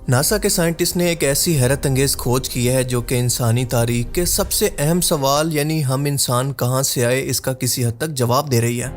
NASA کے scientist نے ایک ایسی حیرت انگیز کھوج کی ہے جو کہ انسانی تاریخ کے سب سے اہم سوال یعنی ہم انسان کہاں سے آئے اس کا کسی حد تک جواب دے رہی ہے۔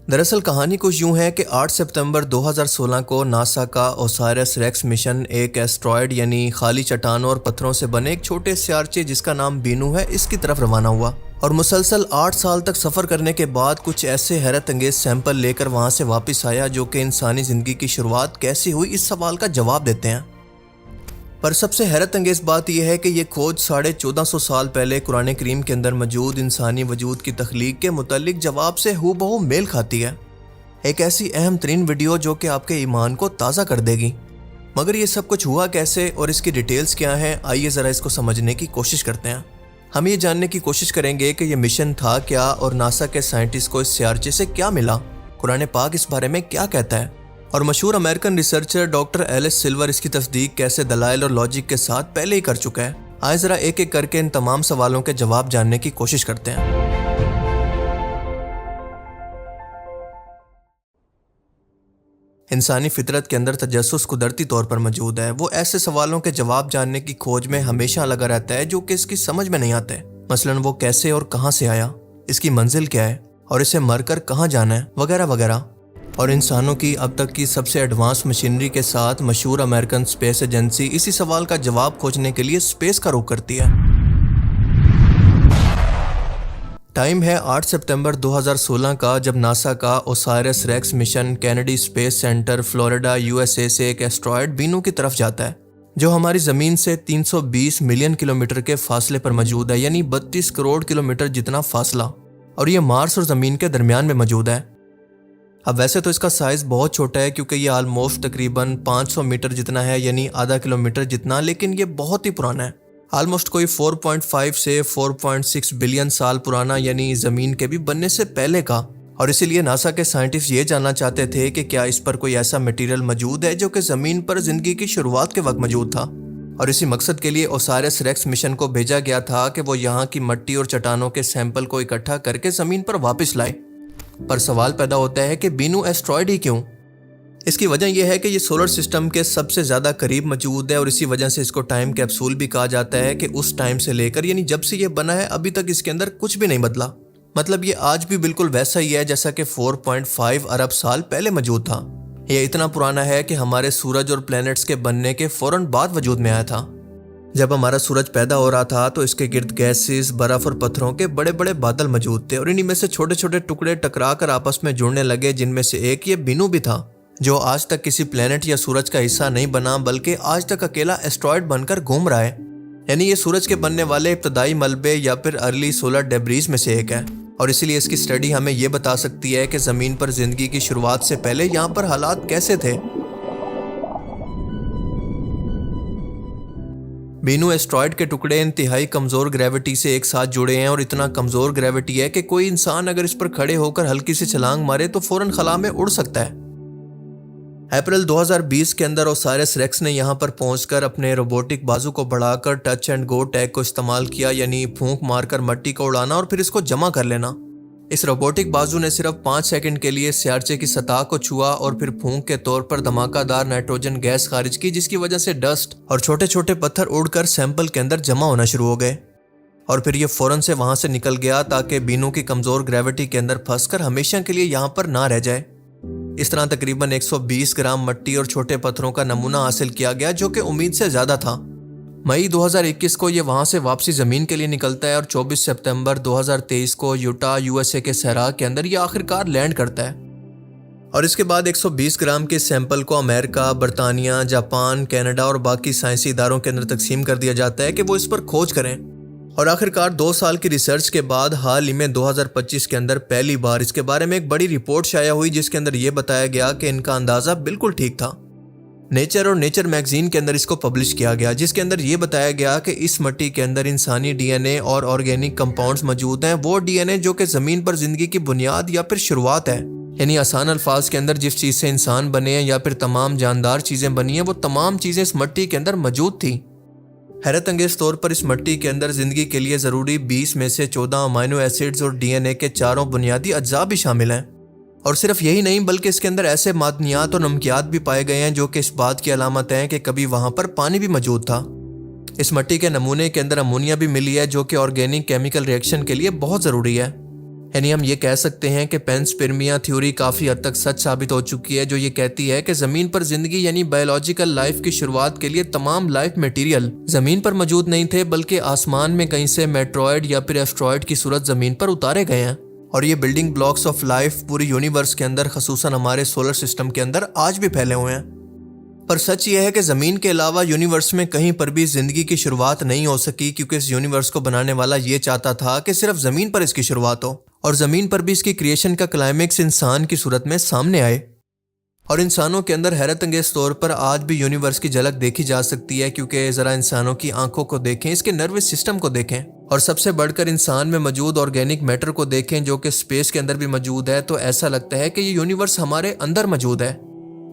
دراصل کہانی کچھ یوں ہے کہ 8 ستمبر 2016 کو ناسا کا اوسائرس ریکس مشن ایک ایسٹرائیڈ یعنی خالی چٹانوں اور پتھروں سے بنے ایک چھوٹے سیارچے جس کا نام بینو ہے اس کی طرف روانہ ہوا، اور مسلسل 8 سال تک سفر کرنے کے بعد کچھ ایسے حیرت انگیز سیمپل لے کر وہاں سے واپس آیا جو کہ انسانی زندگی کی شروعات کیسی ہوئی اس سوال کا جواب دیتے ہیں۔ پر سب سے حیرت انگیز بات یہ ہے کہ یہ کھوج 1450 سال پہلے قرآن کریم کے اندر موجود انسانی وجود کی تخلیق کے متعلق جواب سے ہو بہو میل کھاتی ہے، ایک ایسی اہم ترین ویڈیو جو کہ آپ کے ایمان کو تازہ کر دے گی۔ مگر یہ سب کچھ ہوا کیسے اور اس کی ڈیٹیلز کیا ہیں، آئیے ذرا اس کو سمجھنے کی کوشش کرتے ہیں۔ ہم یہ جاننے کی کوشش کریں گے کہ یہ مشن تھا کیا اور ناسا کے سائنٹسٹ کو اس سیارچے سے کیا ملا، قرآن پاک اس بارے میں کیا کہتا ہے، اور مشہور American researcher doctor Ellis Silver اس کی تصدیق کیسے دلائل اور لاجک کے ساتھ پہلے ہی کر چکا ہے۔ آئے ذرا ایک ایک کر کے ان تمام سوالوں کے جواب جاننے کی کوشش کرتے ہیں۔ انسانی فطرت کے اندر تجسس قدرتی طور پر موجود ہے، وہ ایسے سوالوں کے جواب جاننے کی کھوج میں ہمیشہ لگا رہتا ہے جو کہ اس کی سمجھ میں نہیں آتے، مثلاً وہ کیسے اور کہاں سے آیا، اس کی منزل کیا ہے اور اسے مر کر کہاں جانا ہے وغیرہ وغیرہ۔ اور انسانوں کی اب تک کی سب سے ایڈوانس مشینری کے ساتھ مشہور امریکن اسپیس ایجنسی اسی سوال کا جواب کھوجنے کے لیے اسپیس کا رخ کرتی ہے۔ ٹائم ہے 8 ستمبر 2016 کا، جب ناسا کا Osiris Rex mission Kennedy Space Center Florida USA سے ایک ایسٹرائیڈ بینو کی طرف جاتا ہے جو ہماری زمین سے 320 ملین کلومیٹر کے فاصلے پر موجود ہے، یعنی 32 کروڑ کلومیٹر جتنا فاصلہ، اور یہ مارس اور زمین کے درمیان میں موجود ہے۔ اب ویسے تو اس کا سائز بہت چھوٹا ہے کیونکہ یہ آلموسٹ تقریباً 500 میٹر جتنا ہے، یعنی آدھا کلومیٹر جتنا، لیکن یہ بہت ہی پرانا ہے، آلموسٹ کوئی 4.5 سے 4.6 بلین سال پرانا، یعنی زمین کے بھی بننے سے پہلے کا۔ اور اسی لیے ناسا کے سائنٹسٹ یہ جاننا چاہتے تھے کہ کیا اس پر کوئی ایسا میٹیریل موجود ہے جو کہ زمین پر زندگی کی شروعات کے وقت موجود تھا، اور اسی مقصد کے لیے اوسائرس ریکس مشن کو بھیجا گیا تھا کہ وہ یہاں کی مٹی اور چٹانوں کے سیمپل کو اکٹھا کر کے زمین پر واپس لائے۔ پر سوال پیدا ہوتا ہے کہ بینو ایسٹرائیڈ ہی کیوں؟ اس کی وجہ یہ ہے کہ یہ سولر سسٹم کے سب سے زیادہ قریب موجود ہے، اور اسی وجہ سے اس کو ٹائم کیپسول بھی کہا جاتا ہے کہ اس ٹائم سے لے کر یعنی جب سے یہ بنا ہے ابھی تک اس کے اندر کچھ بھی نہیں بدلا، مطلب یہ آج بھی بالکل ویسا ہی ہے جیسا کہ 4.5 ارب سال پہلے موجود تھا۔ یہ اتنا پرانا ہے کہ ہمارے سورج اور پلینٹس کے بننے کے فوراً بعد وجود میں آیا تھا۔ جب ہمارا سورج پیدا ہو رہا تھا تو اس کے گرد گیسز، برف اور پتھروں کے بڑے بڑے بادل موجود تھے، اور انہی میں سے چھوٹے چھوٹے ٹکڑے ٹکرا کر آپس میں جڑنے لگے، جن میں سے ایک یہ بینو بھی تھا جو آج تک کسی پلینٹ یا سورج کا حصہ نہیں بنا بلکہ آج تک اکیلا ایسٹرائیڈ بن کر گھوم رہا ہے، یعنی یہ سورج کے بننے والے ابتدائی ملبے یا پھر ارلی سولر ڈیبریز میں سے ایک ہے۔ اور اسی لیے اس کی اسٹڈی ہمیں یہ بتا سکتی ہے کہ زمین پر زندگی کی شروعات سے پہلے یہاں پر حالات کیسے تھے۔ بینو ایسٹرائیڈ کے ٹکڑے انتہائی کمزور گریوٹی سے ایک ساتھ جڑے ہیں، اور اتنا کمزور گریوٹی ہے کہ کوئی انسان اگر اس پر کھڑے ہو کر ہلکی سی چھلانگ مارے تو فوراً خلا میں اڑ سکتا ہے۔ اپریل 2020 کے اندر اوسائرس ریکس نے یہاں پر پہنچ کر اپنے روبوٹک بازو کو بڑھا کر ٹچ اینڈ گو ٹیک کو استعمال کیا، یعنی پھونک مار کر مٹی کو اڑانا اور پھر اس کو جمع کر لینا۔ اس روبوٹک بازو نے صرف 5 سیکنڈ کے لیے سیارچے کی سطح کو چھوا اور پھر پھونک کے طور پر دھماکہ دار نائٹروجن گیس خارج کی، جس کی وجہ سے ڈسٹ اور چھوٹے چھوٹے پتھر اڑ کر سیمپل کے اندر جمع ہونا شروع ہو گئے، اور پھر یہ فوراً سے وہاں سے نکل گیا تاکہ بینو کی کمزور گریوٹی کے اندر پھنس کر ہمیشہ کے لیے یہاں پر نہ رہ جائے۔ اس طرح تقریباً 120 گرام مٹی اور چھوٹے پتھروں کا نمونہ حاصل کیا گیا جو کہ امید سے زیادہ تھا۔ مئی 2021 کو یہ وہاں سے واپسی زمین کے لیے نکلتا ہے، اور 24 ستمبر 2023 کو یوٹا USA کے صحرا کے اندر یہ آخرکار لینڈ کرتا ہے۔ اور اس کے بعد 120 گرام کے سیمپل کو امریکہ، برطانیہ، جاپان، کینیڈا اور باقی سائنسی اداروں کے اندر تقسیم کر دیا جاتا ہے کہ وہ اس پر کھوج کریں، اور آخرکار 2 سال کی ریسرچ کے بعد حال ہی میں 2025 کے اندر پہلی بار اس کے بارے میں ایک بڑی رپورٹ شائع ہوئی جس کے اندر یہ بتایا گیا کہ ان کا اندازہ بالکل ٹھیک تھا۔ نیچر اور نیچر میگزین کے اندر اس کو پبلش کیا گیا، جس کے اندر یہ بتایا گیا کہ اس مٹی کے اندر انسانی DNA اور آرگینک کمپاؤنڈز موجود ہیں، وہ DNA جو کہ زمین پر زندگی کی بنیاد یا پھر شروعات ہے، یعنی آسان الفاظ کے اندر جس چیز سے انسان بنے ہیں یا پھر تمام جاندار چیزیں بنی ہیں، وہ تمام چیزیں اس مٹی کے اندر موجود تھیں۔ حیرت انگیز طور پر اس مٹی کے اندر زندگی کے لیے ضروری 20 میں سے 14 امائنو ایسڈز اور DNA کے 4 بنیادی اجزاء بھی شامل ہیں۔ اور صرف یہی نہیں بلکہ اس کے اندر ایسے معدنیات اور نمکیات بھی پائے گئے ہیں جو کہ اس بات کی علامت ہیں کہ کبھی وہاں پر پانی بھی موجود تھا۔ اس مٹی کے نمونے کے اندر امونیا بھی ملی ہے جو کہ آرگینک کیمیکل ری ایکشن کے لیے بہت ضروری ہے۔ یعنی ہم یہ کہہ سکتے ہیں کہ پینسپرمیا تھیوری کافی حد تک سچ ثابت ہو چکی ہے، جو یہ کہتی ہے کہ زمین پر زندگی یعنی بایولوجیکل لائف کی شروعات کے لیے تمام لائف میٹیریل زمین پر موجود نہیں تھے، بلکہ آسمان میں کہیں سے میٹروئڈ یا پھر ایسٹرائڈ کی صورت زمین پر اتارے گئے ہیں، اور یہ بلڈنگ بلاکس آف لائف پوری یونیورس کے اندر خصوصاً ہمارے سولر سسٹم کے اندر آج بھی پھیلے ہوئے ہیں۔ پر سچ یہ ہے کہ زمین کے علاوہ یونیورس میں کہیں پر بھی زندگی کی شروعات نہیں ہو سکی، کیونکہ اس یونیورس کو بنانے والا یہ چاہتا تھا کہ صرف زمین پر اس کی شروعات ہو، اور زمین پر بھی اس کی کریشن کا کلائمیکس انسان کی صورت میں سامنے آئے۔ اور انسانوں کے اندر حیرت انگیز طور پر آج بھی یونیورس کی جھلک دیکھی جا سکتی ہے، کیونکہ ذرا انسانوں کی آنکھوں کو دیکھیں، اس کے نروس سسٹم کو دیکھیں، اور سب سے بڑھ کر انسان میں موجود آرگینک میٹر کو دیکھیں جو کہ اسپیس کے اندر بھی موجود ہے، تو ایسا لگتا ہے کہ یہ یونیورس ہمارے اندر موجود ہے۔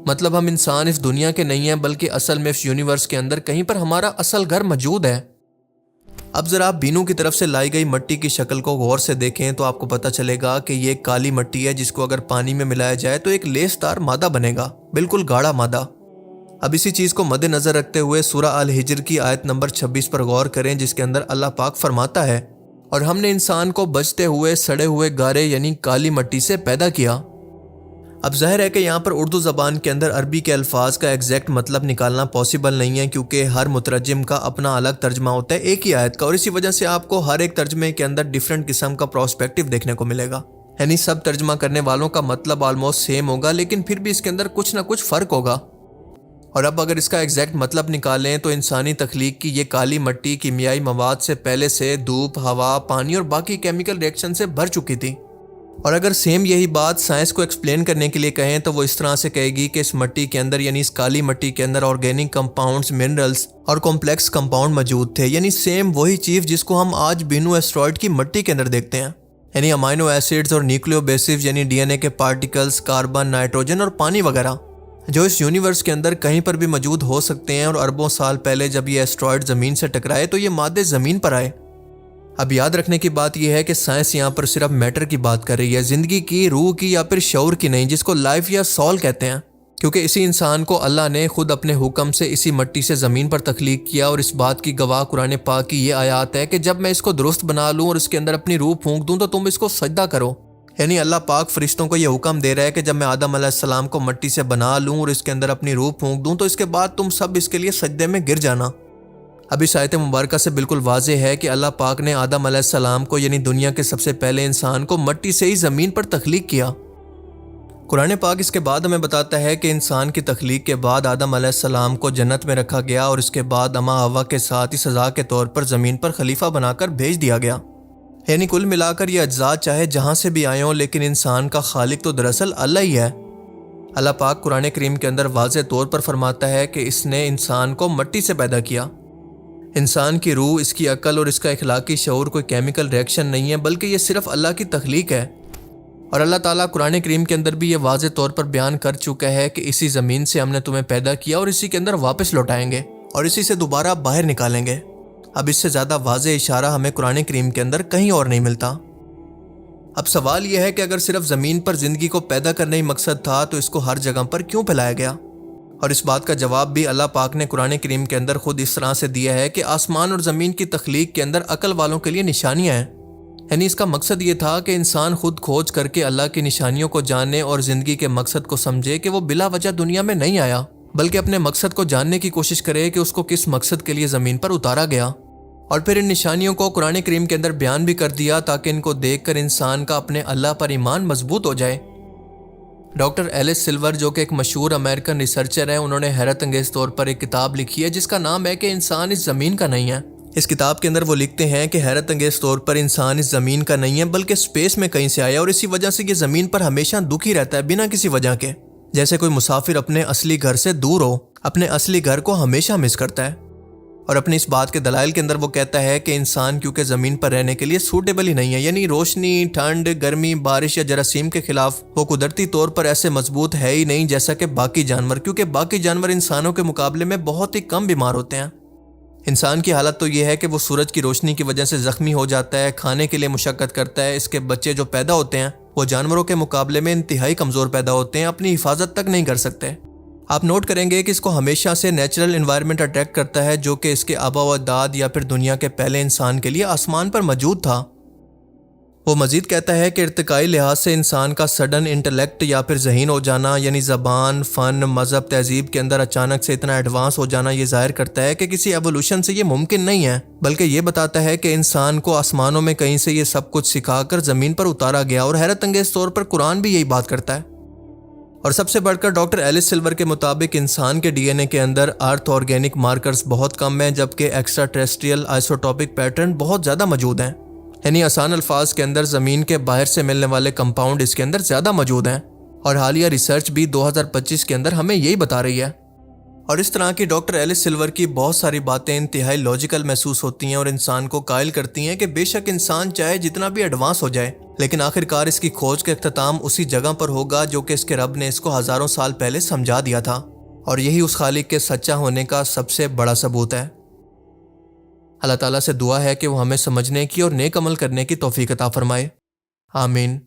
مطلب ہم انسان اس دنیا کے نہیں ہیں، بلکہ اصل میں اس یونیورس کے اندر کہیں پر ہمارا اصل گھر موجود ہے۔ اب ذرا آپ بینو کی طرف سے لائی گئی مٹی کی شکل کو غور سے دیکھیں تو آپ کو پتہ چلے گا کہ یہ ایک کالی مٹی ہے جس کو اگر پانی میں ملایا جائے تو ایک لیس دار مادہ بنے گا، بالکل گاڑھا مادہ۔ اب اسی چیز کو مد نظر رکھتے ہوئے سورہ الحجر کی آیت نمبر 26 پر غور کریں، جس کے اندر اللہ پاک فرماتا ہے، اور ہم نے انسان کو بجتے ہوئے سڑے ہوئے گارے یعنی کالی مٹی سے پیدا کیا۔ اب ظاہر ہے کہ یہاں پر اردو زبان کے اندر عربی کے الفاظ کا ایگزیکٹ مطلب نکالنا پاسبل نہیں ہے، کیونکہ ہر مترجم کا اپنا الگ ترجمہ ہوتا ہے ایک ہی آیت کا، اور اسی وجہ سے آپ کو ہر ایک ترجمے کے اندر ڈیفرنٹ قسم کا پراسپیکٹیو دیکھنے کو ملے گا۔ یعنی سب ترجمہ کرنے والوں کا مطلب آلموسٹ سیم ہوگا، لیکن پھر بھی اس کے اندر کچھ نہ کچھ فرق ہوگا۔ اور اب اگر اس کا ایگزیکٹ مطلب نکالیں تو انسانی تخلیق کی یہ کالی مٹی کیمیائی مواد سے پہلے سے دھوپ، ہوا، پانی اور باقی کیمیکل ریئیکشن سے بھر چکی تھی۔ اور اگر سیم یہی بات سائنس کو ایکسپلین کرنے کے لیے کہیں تو وہ اس طرح سے کہے گی کہ اس مٹی کے اندر یعنی اس کالی مٹی کے اندر آرگینک کمپاؤنڈز، منرلز اور کمپلیکس کمپاؤنڈ موجود تھے، یعنی سیم وہی چیز جس کو ہم آج بینو ایسٹرائڈ کی مٹی کے اندر دیکھتے ہیں، یعنی امائنو ایسڈز اور نیوکلیو بیسز یعنی ڈی این اے کے پارٹیکلز، کاربن، نائٹروجن اور پانی وغیرہ، جو اس یونیورس کے اندر کہیں پر بھی موجود ہو سکتے ہیں۔ اور اربوں سال پہلے جب یہ ایسٹرائڈ زمین سے ٹکرائے تو یہ مادے زمین پر آئے۔ اب یاد رکھنے کی بات یہ ہے کہ سائنس یہاں پر صرف میٹر کی بات کر رہی ہے، زندگی کی، روح کی یا پھر شعور کی نہیں، جس کو لائف یا سول کہتے ہیں، کیونکہ اسی انسان کو اللہ نے خود اپنے حکم سے اسی مٹی سے زمین پر تخلیق کیا۔ اور اس بات کی گواہ قرآن پاک کی یہ آیات ہے کہ جب میں اس کو درست بنا لوں اور اس کے اندر اپنی روح پھونک دوں تو تم اس کو سجدہ کرو۔ یعنی اللہ پاک فرشتوں کو یہ حکم دے رہا ہے کہ جب میں آدم علیہ السلام کو مٹی سے بنا لوں اور اس کے اندر اپنی روح پھونک دوں تو اس کے بعد تم سب اس کے لیے سجدے میں گر جانا۔ اب اس آیت مبارکہ سے بالکل واضح ہے کہ اللہ پاک نے آدم علیہ السلام کو یعنی دنیا کے سب سے پہلے انسان کو مٹی سے ہی زمین پر تخلیق کیا۔ قرآن پاک اس کے بعد ہمیں بتاتا ہے کہ انسان کی تخلیق کے بعد آدم علیہ السلام کو جنت میں رکھا گیا اور اس کے بعد اما حوا کے ساتھ ہی سزا کے طور پر زمین پر خلیفہ بنا کر بھیج دیا گیا۔ یعنی کل ملا کر یہ اجزاء چاہے جہاں سے بھی آئے ہوں، لیکن انسان کا خالق تو دراصل اللہ ہی ہے۔ اللہ پاک قرآن کریم کے اندر واضح طور پر فرماتا ہے کہ اس نے انسان کو مٹی سے پیدا کیا۔ انسان کی روح، اس کی عقل اور اس کا اخلاقی شعور کوئی کیمیکل ریئیکشن نہیں ہے، بلکہ یہ صرف اللہ کی تخلیق ہے۔ اور اللہ تعالیٰ قرآن کریم کے اندر بھی یہ واضح طور پر بیان کر چکا ہے کہ اسی زمین سے ہم نے تمہیں پیدا کیا اور اسی کے اندر واپس لوٹائیں گے اور اسی سے دوبارہ باہر نکالیں گے۔ اب اس سے زیادہ واضح اشارہ ہمیں قرآن کریم کے اندر کہیں اور نہیں ملتا۔ اب سوال یہ ہے کہ اگر صرف زمین پر زندگی کو پیدا کرنا ہی مقصد تھا تو اس کو ہر جگہ پر کیوں پھیلایا گیا؟ اور اس بات کا جواب بھی اللہ پاک نے قرآن کریم کے اندر خود اس طرح سے دیا ہے کہ آسمان اور زمین کی تخلیق کے اندر عقل والوں کے لیے نشانیاں ہیں۔ یعنی اس کا مقصد یہ تھا کہ انسان خود کھوج کر کے اللہ کی نشانیوں کو جانے اور زندگی کے مقصد کو سمجھے کہ وہ بلا وجہ دنیا میں نہیں آیا، بلکہ اپنے مقصد کو جاننے کی کوشش کرے کہ اس کو کس مقصد کے لیے زمین پر اتارا گیا۔ اور پھر ان نشانیوں کو قرآن کریم کے اندر بیان بھی کر دیا تاکہ ان کو دیکھ کر انسان کا اپنے اللہ پر ایمان مضبوط ہو جائے۔ ڈاکٹر ایلس سلور جو کہ ایک مشہور امریکن ریسرچر ہیں، انہوں نے حیرت انگیز طور پر ایک کتاب لکھی ہے جس کا نام ہے کہ انسان اس زمین کا نہیں ہے۔ اس کتاب کے اندر وہ لکھتے ہیں کہ حیرت انگیز طور پر انسان اس زمین کا نہیں ہے بلکہ اسپیس میں کہیں سے آیا، اور اسی وجہ سے یہ زمین پر ہمیشہ دکھی رہتا ہے بنا کسی وجہ کے، جیسے کوئی مسافر اپنے اصلی گھر سے دور ہو، اپنے اصلی گھر کو ہمیشہ مس کرتا ہے۔ اور اپنی اس بات کے دلائل کے اندر وہ کہتا ہے کہ انسان کیونکہ زمین پر رہنے کے لیے سوٹیبل ہی نہیں ہے، یعنی روشنی، ٹھنڈ، گرمی، بارش یا جراثیم کے خلاف وہ قدرتی طور پر ایسے مضبوط ہے ہی نہیں جیسا کہ باقی جانور، کیونکہ باقی جانور انسانوں کے مقابلے میں بہت ہی کم بیمار ہوتے ہیں۔ انسان کی حالت تو یہ ہے کہ وہ سورج کی روشنی کی وجہ سے زخمی ہو جاتا ہے، کھانے کے لیے مشقت کرتا ہے، اس کے بچے جو پیدا ہوتے ہیں وہ جانوروں کے مقابلے میں انتہائی کمزور پیدا ہوتے ہیں، اپنی حفاظت تک نہیں کر سکتے۔ آپ نوٹ کریں گے کہ اس کو ہمیشہ سے نیچرل انوائرمنٹ اٹریکٹ کرتا ہے جو کہ اس کے آبا و اجداد یا پھر دنیا کے پہلے انسان کے لیے آسمان پر موجود تھا۔ وہ مزید کہتا ہے کہ ارتقائی لحاظ سے انسان کا سڈن انٹلیکٹ یا پھر ذہین ہو جانا، یعنی زبان، فن، مذہب، تہذیب کے اندر اچانک سے اتنا ایڈوانس ہو جانا، یہ ظاہر کرتا ہے کہ کسی ایوولوشن سے یہ ممکن نہیں ہے، بلکہ یہ بتاتا ہے کہ انسان کو آسمانوں میں کہیں سے یہ سب کچھ سکھا کر زمین پر اتارا گیا، اور حیرت انگیز طور پر قرآن بھی یہی بات کرتا ہے۔ اور سب سے بڑھ کر ڈاکٹر ایلس سلور کے مطابق انسان کے ڈی این اے کے اندر ارتھ آرگینک مارکرز بہت کم ہیں، جبکہ ایکسٹرا ٹریسٹریل آئسوٹوپک پیٹرن بہت زیادہ موجود ہیں، یعنی آسان الفاظ کے اندر زمین کے باہر سے ملنے والے کمپاؤنڈ اس کے اندر زیادہ موجود ہیں، اور حالیہ ریسرچ بھی 2025 کے اندر ہمیں یہی بتا رہی ہے۔ اور اس طرح کی ڈاکٹر ایلس سلور کی بہت ساری باتیں انتہائی لاجیکل محسوس ہوتی ہیں اور انسان کو قائل کرتی ہیں کہ بے شک انسان چاہے جتنا بھی ایڈوانس ہو جائے، لیکن آخر کار اس کی کھوج کا اختتام اسی جگہ پر ہوگا جو کہ اس کے رب نے اس کو ہزاروں سال پہلے سمجھا دیا تھا، اور یہی اس خالق کے سچا ہونے کا سب سے بڑا ثبوت ہے۔ اللہ تعالیٰ سے دعا ہے کہ وہ ہمیں سمجھنے کی اور نیک عمل کرنے کی توفیق عطا فرمائے، آمین۔